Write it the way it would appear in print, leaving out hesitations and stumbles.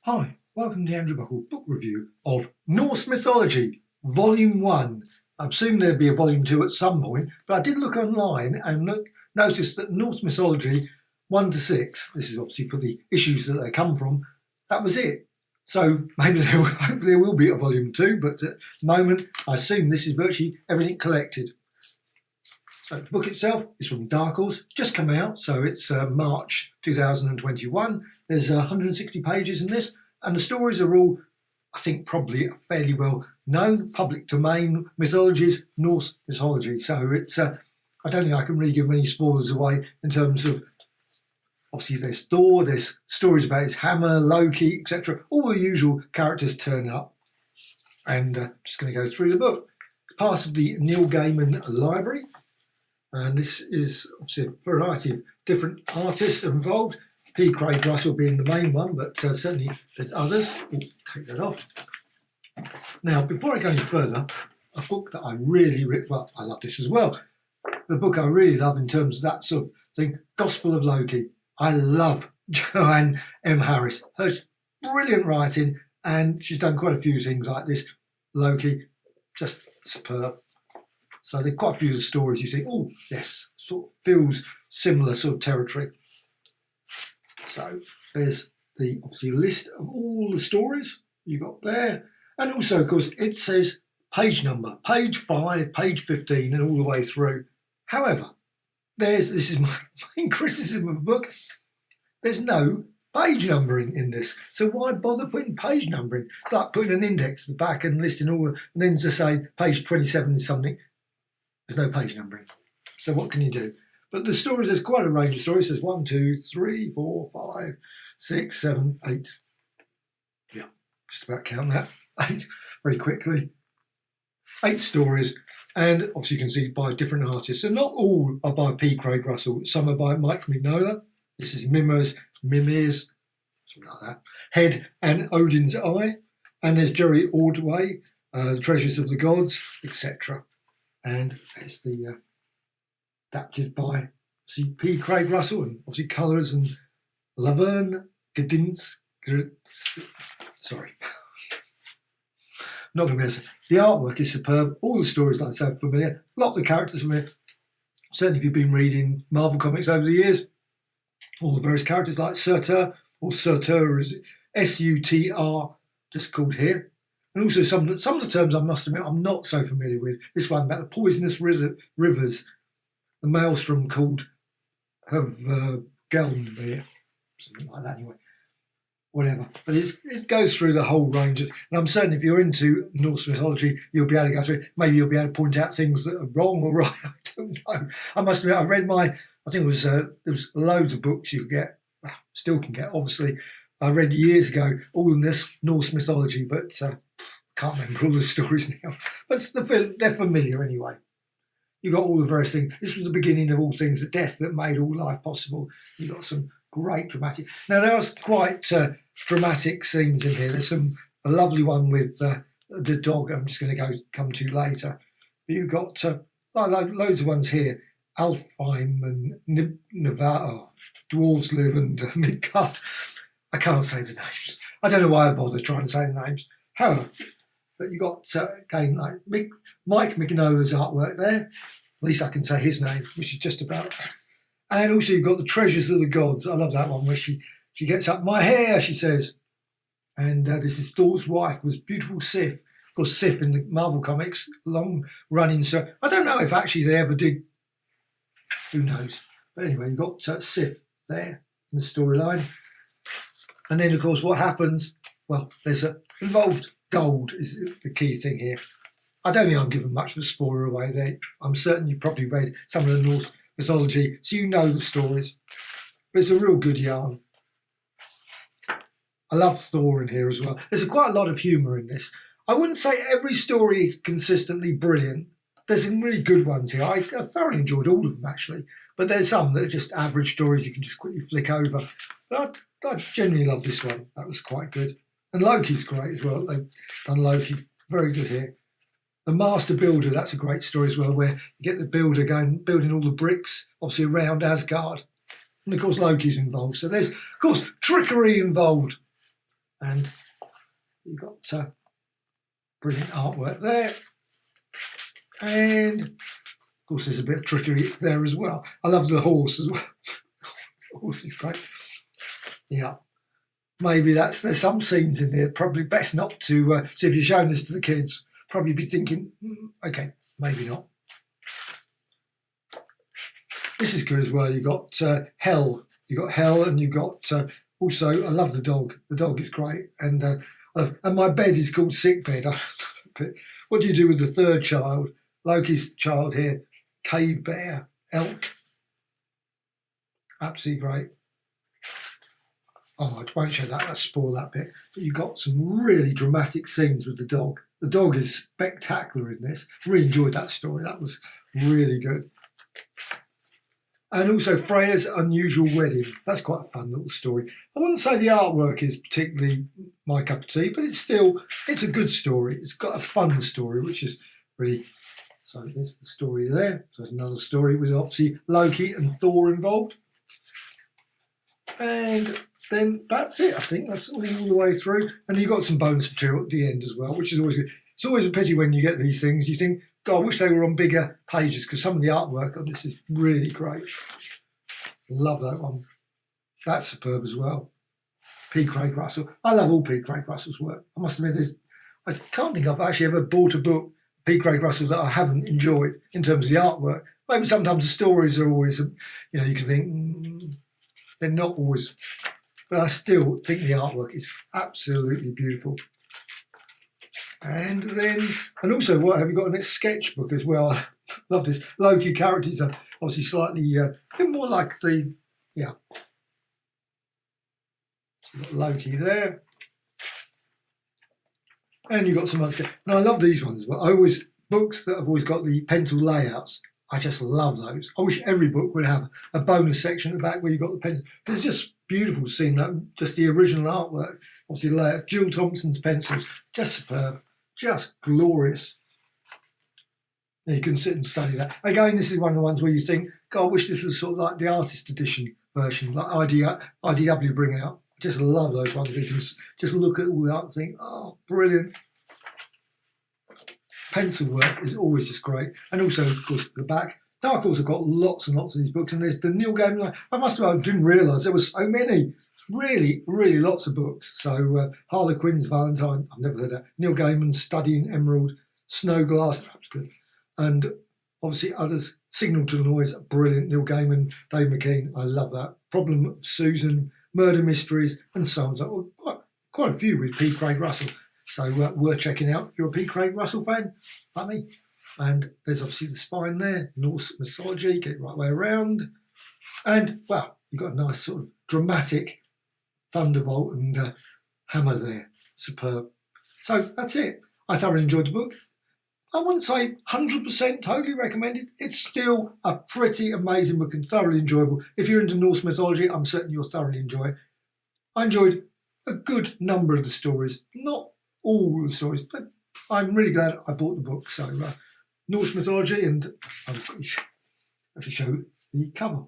Hi, welcome to the Andrew Buckle book review of Norse Mythology, Volume 1. I assume there'd be a Volume 2 at some point, but I did look online and noticed that Norse Mythology 1 to 6, this is obviously for the issues that they come from, that was it. So maybe hopefully there will be a Volume 2, but at the moment I assume this is virtually everything collected. So the book itself is from Dark Horse, just come out, so it's March 2021. There's 160 pages in this, and the stories are all, I think, probably fairly well known, public domain mythologies, Norse mythology. So it's, I don't think I can really give many spoilers away in terms of, obviously there's Thor, there's stories about his hammer, Loki, etc. All the usual characters turn up, and just going to go through the book. It's part of the Neil Gaiman library. And this is obviously a variety of different artists involved. P. Craig Russell being the main one, but certainly there's others. Ooh, take that off. Now, before I go any further, a book that I really, well, I love this as well. The book I really love in terms of that sort of thing, Gospel of Loki. I love Joanne M. Harris. Her brilliant writing, and she's done quite a few things like this. Loki, just superb. So there are quite a few of the stories you think, oh, yes, sort of feels similar sort of territory. So there's the obviously list of all the stories you got there. And also, of course, it says page number, page 5, page 15, and all the way through. However, this is my main criticism of the book. There's no page numbering in this. So why bother putting page numbering? It's like putting an index at the back and listing all, and then to say page 27 is something. There's no page numbering. So what can you do? But the stories, there's quite a range of stories. There's 1, 2, 3, 4, 5, 6, 7, 8. Yeah, just about count that. 8 very quickly. 8 stories. And obviously you can see by different artists. And not all are by P. Craig Russell. Some are by Mike Mignola. This is Mimir's, something like that. Head and Odin's Eye. And there's Jerry Ordway, The Treasures of the Gods, etc. And it's the adapted by P. Craig Russell, and obviously colours and Laverne Gadins. Sorry, not going to miss it. The artwork is superb. All the stories, like I said, are familiar. A lot of the characters familiar. Certainly, if you've been reading Marvel comics over the years, all the various characters like Surtur, or Surtur is S-U-T-R, just called here. And also some of the terms, I must admit, I'm not so familiar with. This one about the poisonous rivers, the maelstrom called Gelmir, something like that anyway. Whatever. But it goes through the whole range of, and I'm certain if you're into Norse mythology, you'll be able to go through it. Maybe you'll be able to point out things that are wrong or right. I don't know. I must admit, I read I think it was, there was loads of books you could get, well, still can get, obviously. I read years ago, all in this Norse mythology, but can't remember all the stories now, but they're familiar anyway. You got all the various things. This was the beginning of all things, the death that made all life possible. You got some great dramatic. Now there are quite dramatic scenes in here. There's a lovely one with the dog. I'm just going to come to later. But you've got loads of ones here. Alfheim and Navarre, Dwarves Live and Midgard. I can't say the names. I don't know why I bother trying to say the names. However. But you got, again, like Mike Mignola's artwork there. At least I can say his name, which is just about. And also you've got The Treasures of the Gods. I love that one where she gets up, my hair, she says. And this is Thor's wife, was beautiful Sif. Of course, Sif in the Marvel comics, long running. So I don't know if actually they ever did. Who knows? But anyway, you've got Sif there in the storyline. And then, of course, what happens? Well, there's involved. Gold is the key thing here. I don't think I'm giving much of a spoiler away there. I'm certain you probably read some of the Norse mythology, so you know the stories. But it's a real good yarn. I love Thor in here as well. There's quite a lot of humour in this. I wouldn't say every story is consistently brilliant. There's some really good ones here. I thoroughly enjoyed all of them, actually. But there's some that are just average stories you can just quickly flick over. But I genuinely love this one. That was quite good. And Loki's great as well. They've done Loki very good here. The Master Builder, that's a great story as well, where you get the builder going, building all the bricks, obviously around Asgard. And of course, Loki's involved. So there's, of course, trickery involved. And you've got brilliant artwork there. And of course there's a bit of trickery there as well. I love the horse as well. The horse is great. Yeah. Maybe there's some scenes in there probably best not to, so if you're showing this to the kids, probably be thinking, okay, maybe not. This is good as well. You've got Hell. You've got Hell, and you've got also, I love the dog. The dog is great. And my bed is called Sick Bed. What do you do with the third child? Loki's child here, Cave Bear, Elk. Absolutely great. Oh, I won't show that, let's spoil that bit. But you've got some really dramatic scenes with the dog. The dog is spectacular in this. Really enjoyed that story. That was really good. And also Freya's Unusual Wedding. That's quite a fun little story. I wouldn't say the artwork is particularly my cup of tea, but it's a good story. It's got a fun story, which is really... So there's the story there. So there's another story with obviously Loki and Thor involved. And then that's it. I think that's all the way through. And you've got some bonus material at the end as well, which is always good. It's always a pity when you get these things. You think, God, I wish they were on bigger pages, because some of the artwork on this is really great. Love that one. That's superb as well. P. Craig Russell. I love all P. Craig Russell's work. I must admit, I can't think I've actually ever bought a book, P. Craig Russell, that I haven't enjoyed in terms of the artwork. Maybe sometimes the stories are always, you can think, they're not always, but I still think the artwork is absolutely beautiful. And also, what have you got in this sketchbook as well? I love this. Loki characters are obviously slightly, a bit more like the, yeah. So you've got Loki there. And you've got some other, now I love these ones, but books that have always got the pencil layouts, I just love those. I wish every book would have a bonus section at the back where you've got the pencil. It's just beautiful seeing that, just the original artwork. Obviously, layouts, Jill Thompson's pencils, just superb, just glorious. You can sit and study that. Again, this is one of the ones where you think, God, I wish this was sort of like the artist edition version, like IDW bring out. I just love those ones. You can just look at all that and think, oh, brilliant. Pencil work is always just great. And also, of course, the back. Dark Horse have got lots and lots of these books. And there's the Neil Gaiman line. I didn't realise there was so many. Really, really lots of books. So Harlequin's Valentine, I've never heard that. Neil Gaiman's Studying Emerald, Snowglass, that's good. And obviously others. Signal to Noise, brilliant. Neil Gaiman, Dave McKean, I love that. Problem of Susan, Murder Mysteries, and so on. So quite a few with P. Craig Russell. So worth checking out if you're a P. Craig Russell fan, like me. And there's obviously the spine there, Norse Mythology, get it right way around. And, well, you've got a nice sort of dramatic thunderbolt and hammer there. Superb. So that's it. I thoroughly enjoyed the book. I wouldn't say 100% totally recommended. It's still a pretty amazing book and thoroughly enjoyable. If you're into Norse mythology, I'm certain you'll thoroughly enjoy it. I enjoyed a good number of the stories, not all the stories, but I'm really glad I bought the book. So Norse mythology, and I'll actually show the cover.